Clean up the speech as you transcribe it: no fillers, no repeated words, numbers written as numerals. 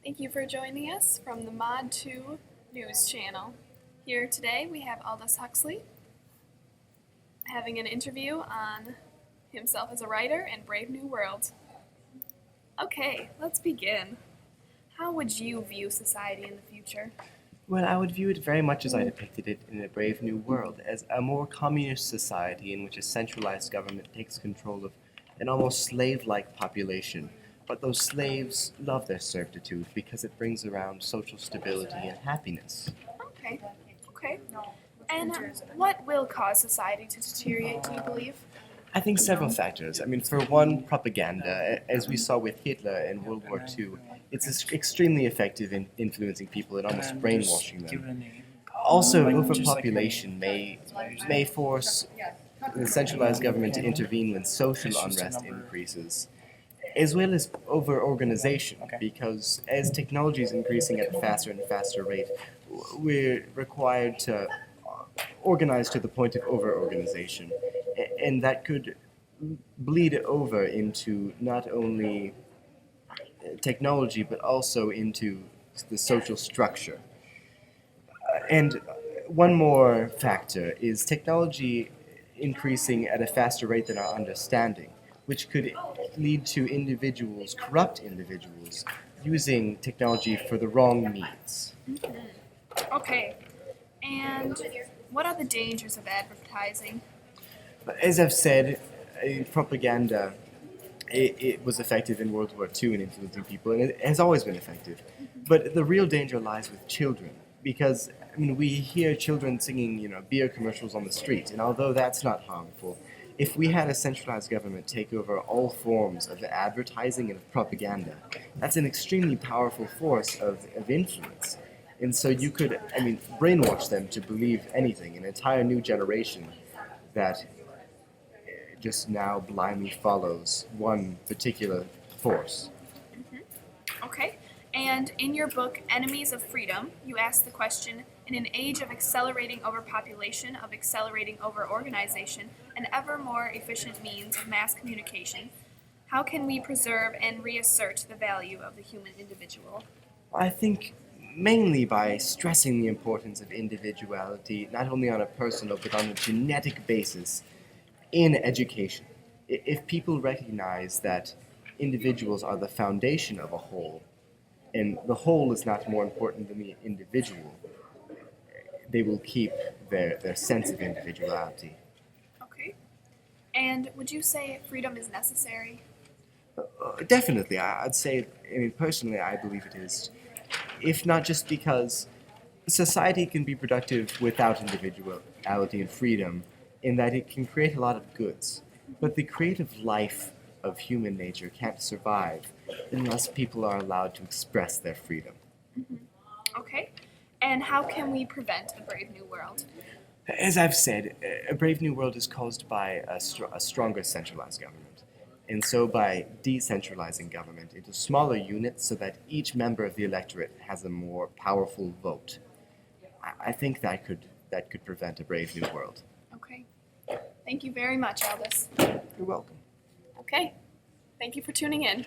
Thank you for joining us from the Mod 2 News Channel. Here today we have Aldous Huxley having an interview on himself as a writer and Brave New World. Okay, let's begin. How would you view society in the future? Well, I would view it very much as I depicted it in A Brave New World, as a more communist society in which a centralized government takes control of an almost slave-like population. But those slaves love their servitude because it brings around social stability and happiness. Okay. And what will cause society to deteriorate, do you believe? I think several factors. For one, propaganda. As we saw with Hitler in World War II, it's extremely effective in influencing people and almost brainwashing them. Also, overpopulation may force the centralized government to intervene when social unrest increases, as well as over-organization, because as technology is increasing at a faster and faster rate, we're required to organize to the point of over-organization, and that could bleed over into not only technology, but also into the social structure. And one more factor is technology increasing at a faster rate than our understanding, which could lead to individuals, corrupt individuals, using technology for the wrong means. Okay. And what are the dangers of advertising? As I've said, propaganda, it was effective in World War II in influencing people, and it has always been effective. But the real danger lies with children, because we hear children singing, beer commercials on the street, and although that's not harmful, if we had a centralized government take over all forms of advertising and of propaganda, that's an extremely powerful force of influence. And so you could, brainwash them to believe anything, an entire new generation that just now blindly follows one particular force. Okay. And in your book, Enemies of Freedom, you ask the question, in an age of accelerating overpopulation, of accelerating overorganization, and ever more efficient means of mass communication, how can we preserve and reassert the value of the human individual? I think mainly by stressing the importance of individuality, not only on a personal, but on a genetic basis in education. If people recognize that individuals are the foundation of a whole, and the whole is not more important than the individual, they will keep their sense of individuality. Okay. And would you say freedom is necessary? Definitely, I'd say, personally, I believe it is. If not just because society can be productive without individuality and freedom, in that it can create a lot of goods. But the creative life of human nature can't survive unless people are allowed to express their freedom. Okay. And how can we prevent a Brave New World? As I've said, a Brave New World is caused by a stronger centralized government. And so by decentralizing government into smaller units so that each member of the electorate has a more powerful vote, I think that could prevent a Brave New World. Okay. Thank you very much, Aldous. You're welcome. Okay. Thank you for tuning in.